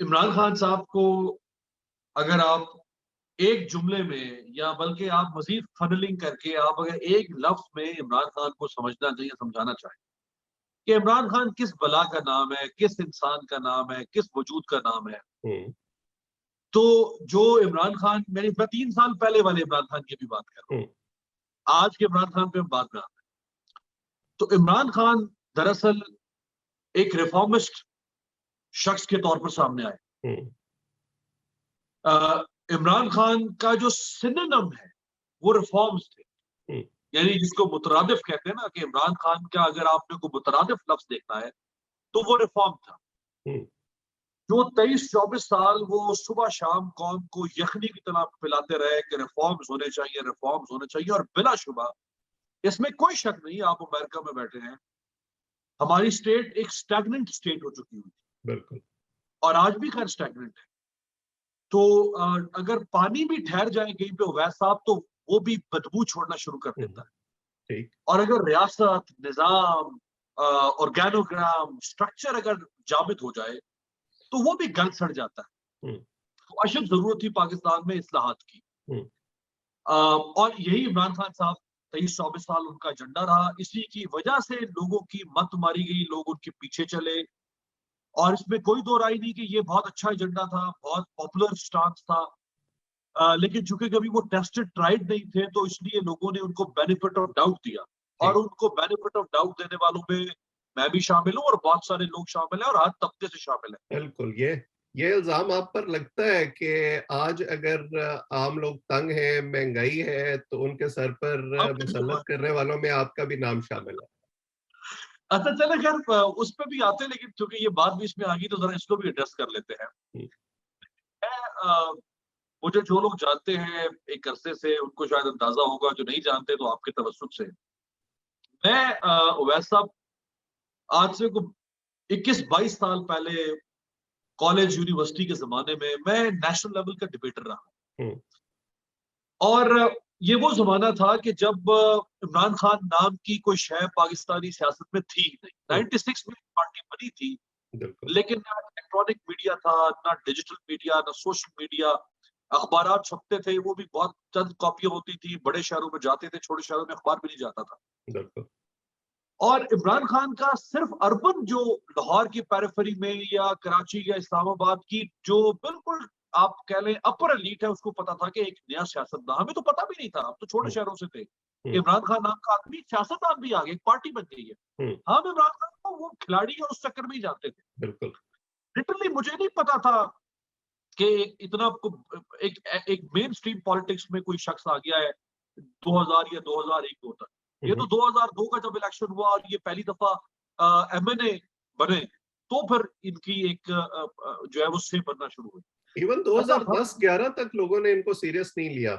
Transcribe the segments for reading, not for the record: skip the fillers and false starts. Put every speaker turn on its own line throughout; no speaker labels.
इमरान खान साहब को अगर आप एक जुमले में या बल्कि आप मजीद फनलिंग करके आप अगर एक लफ्ज में इमरान खान को समझना चाहिए, समझाना चाहें कि इमरान खान किस बला का नाम है, किस इंसान का नाम है, किस वजूद का नाम है,
हम्म।
तो जो इमरान खान मैं 3 साल पहले वाले इमरान खान की भी बात कर रहा हूँ,
हम्म।
आज के इमरान खान पे हम बात में आते हैं। तो इमरान खान दरअसल एक रिफॉर्मिस्ट शख्स के तौर पर सामने आए।
हम्म।
इमरान खान का जो सिनोनिम है वो रिफॉर्म्स थे,
हम्म।
यानी जिसको मुतरादिफ कहते हैं ना, कि इमरान खान का अगर आपने को मुतरादिफ लफ्ज देखना है तो वो रिफॉर्म था।
हम्म।
जो 23-24 साल वो सुबह शाम कौम को यखनी की तरह पिलाते रहे कि रिफॉर्म्स होने चाहिए, रिफॉर्म्स होने चाहिए, और बिलाशुबा इसमें कोई शक नहीं, आप अमेरिका में बैठे हैं, हमारी स्टेट एक स्टैग्नेंट स्टेट हो चुकी हुई थी
बिल्कुल।
और आज भी खैर स्टैग्नेंट है। तो अगर पानी भी ठहर जाए कहीं पे अवैध साहब, तो वो भी बदबू छोड़ना शुरू कर देता है।
ठीक।
और अगर रियासत, निजाम, ऑर्गेनोग्राम, स्ट्रक्चर अगर जामिद हो जाए तो वो भी गल सड़ जाता है।
हम्म।
तो अशद जरूरत थी पाकिस्तान में इस्लाहात की।
हम्म।
और यही इमरान खान साहब 23-24 साल उनका एजेंडा रहा, इसी की वजह से लोगों की मत मारी गई, लोग उनके पीछे चले। और इसमें कोई दो राय नहीं कि ये बहुत अच्छा एजेंडा था, बहुत पॉपुलर स्टांस था। लेकिन चूंकि कभी वो टेस्टेड ट्राइड नहीं थे, तो इसलिए लोगों ने उनको बेनिफिट ऑफ डाउट दिया। और
ठीक।
उनको बेनिफिट ऑफ डाउट देने वालों में मैं भी शामिल हूँ और बहुत सारे लोग शामिल हैं और हर तबके से शामिल हैं।
बिल्कुल। ये इल्जाम आप पर लगता है कि आज अगर आम लोग तंग हैं, महंगाई है, तो उनके सर पर
अब
मुसल्लत करने वालों में आपका भी नाम शामिल है?
अच्छा चले खैर उस पर भी आते हैं, लेकिन क्योंकि ये बात भी इसमें आ गई तो जरा इसको भी एड्रेस कर लेते हैं।
हम्म।
मुझे जो लोग जानते हैं एक अरसे से उनको शायद अंदाजा होगा, जो नहीं जानते तो आपके तवज्जुह से मैं वैसा आज से को 21-22 साल पहले कॉलेज यूनिवर्सिटी के जमाने में मैं नेशनल लेवल का डिबेटर रहा।
हम्म।
और ये वो जमाना था कि जब इमरान खान नाम की कोई शय पाकिस्तानी सियासत में थी ही नहीं।
हम्म।
96 में पार्टी बनी थी,
बिल्कुल।
लेकिन ना इलेक्ट्रॉनिक मीडिया था, ना डिजिटल मीडिया, ना सोशल मीडिया। अखबार छपते थे, वो भी बहुत चंद कॉपियां होती थी, बड़े शहरों में जाते थे, छोटे शहरों में अखबार भी नहीं जाता था।
बिल्कुल।
और इमरान खान का सिर्फ अर्बन, जो लाहौर की पेरिफेरी में या कराची या इस्लामाबाद की जो बिल्कुल आप कह लें अपर एलीट है, उसको पता था कि एक नया सियासतदान, हमें तो पता भी नहीं था, हम तो छोटे
हम्म।
शहरों से थे।
हम्म।
इमरान खान नाम का आदमी सियासतदान भी आ गया, एक पार्टी बन गई है।
हम्म।
हम इमरान खान को वो खिलाड़ी और उस चक्कर में ही जानते थे।
बिल्कुल।
लिटरली मुझे नहीं पता था कि इतना एक एक मेन स्ट्रीम पॉलिटिक्स में कोई शख्स आ गया है 2000 या 2001 तक। ये
हम्म।
तो 2002 का जब इलेक्शन हुआ और ये पहली दफा एमएनए बने, तो फिर इनकी एक जो है वो से बनना शुरू हुई।
इवन
अच्छा हम
2010-11 तक लोगों ने इनको सीरियस नहीं लिया।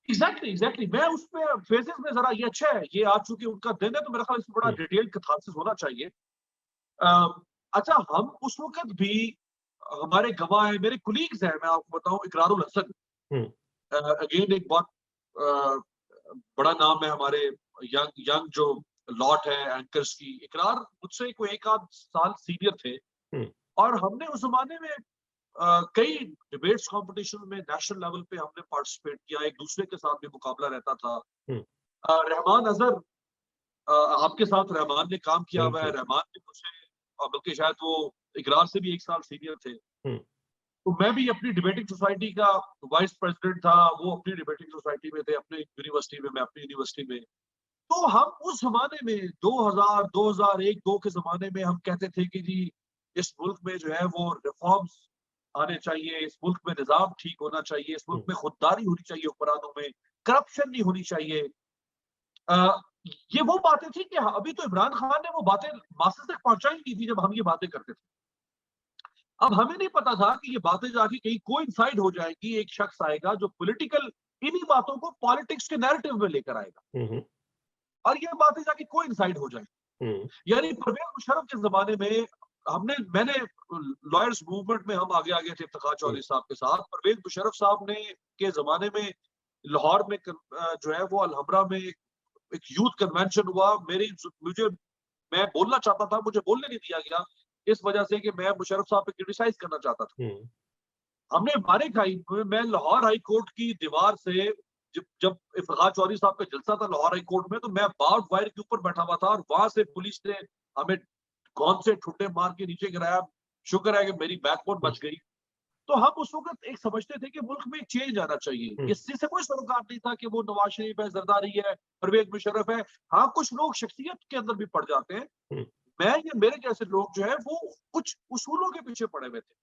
एग्जैक्टली मैं उसमें फेजेस में जरा, ये अच्छा है ये आ चुके उनका दिन है, तो मेरा ख्याल इसमें बड़ा
हम्म।
डिटेल कैथारसिस होना चाहिए। अ, अच्छा हम उस वक्त भी हमारे गवाह हैं, मेरे कुलीग्स हैं, मैं आपको बताऊं, इकरारुल हसन
हम्म।
अगेन एक बहुत बड़ा नाम है हमारे यंग यंग जो लॉट है एंकर्स की। इकरार मुझसे कोई एक आध साल सीनियर थे
हम्म।
और हमने उस जमाने में कई डिबेट्स कंपटीशन में नेशनल लेवल पे हमने पार्टिसिपेट किया, एक दूसरे के साथ भी मुकाबला रहता था।
हम्म।
रहमान अजहर, आपके साथ रहमान ने काम किया हुआ है,
बिल्कुल।
रहमान ने मुझे, बल्कि शायद वो इकरार से भी एक साल सीनियर थे।
हम्म।
तो मैं भी अपनी डिबेटिंग सोसाइटी का वाइस प्रेसिडेंट था, वो अपनी डिबेटिंग सोसाइटी में थे, अपनी यूनिवर्सिटी में, मैं अपनी यूनिवर्सिटी में। तो हम उस जमाने में 2000 2001 2 के जमाने में हम कहते थे कि जी इस मुल्क में जो है वो रिफॉर्म्स आने चाहिए, इस मुल्क में निजाम ठीक होना चाहिए, इस मुल्क
हम्म।
में खुददारी होनी चाहिए हुक्मरानों में, करप्शन नहीं होनी चाहिए। अ, ये वो बातें थी कि अभी तो इमरान खान ने वो बातें मासेस तक पहुंचाई नहीं थी जब हम ये बातें करते थे। अब हमें नहीं पता था कि ये बातें जाके कहीं कोइंसाइड हो जाएंगी, एक शख्स आएगा जो पॉलिटिकल इन्हीं बातों को पॉलिटिक्स के नैरेटिव में लेकर आएगा
हम्म।
और ये बातें जाके कोइंसाइड हो जाएंगी।
हम्म।
यानी परवेज मुशर्रफ के जमाने में मैंने लॉयर्स मूवमेंट में हम आगे आगे थे इफ्तिखार
हम्म।
चौधरी साहब के साथ। परवेज मुशर्रफ साहब ने के जमाने में लाहौर में जो है वो अलहमरा में एक यूथ कन्वेंशन हुआ। मेरी मुझे मैं बोलना चाहता था, मुझे बोलने नहीं दिया गया। इस वजह से कि मैं मुशर्रफ साहब पे क्रिटिसाइज करना चाहता था।
हम्म,
हमने मारे खाई। मैं लाहौर हाई कोर्ट की दीवार से, जब जब इफ्तिखार चौधरी साहब का जलसा था लाहौर हाई कोर्ट में, तो मैं बार्ब वायर के ऊपर बैठा हुआ था और वहां से पुलिस ने हमें कौन से ठुड्डे मार के नीचे गिराया। शुक्र है कि मेरी बैकबोन
हम्म,
बच गई। तो हम उस वक्त एक समझते थे कि मुल्क में चेंज आना चाहिए।
हम्म,
इस चीज से कोई सरोकार नहीं था कि वो नवाज शरीफ है, जरदारी है, परवेज मुशर्रफ है। हाँ, कुछ लोग शख्सियत के अंदर भी पड़ जाते हैं।
हम्म,
मैं या मेरे जैसे लोग जो है वो कुछ उसूलों के पीछे पड़े हुए थे।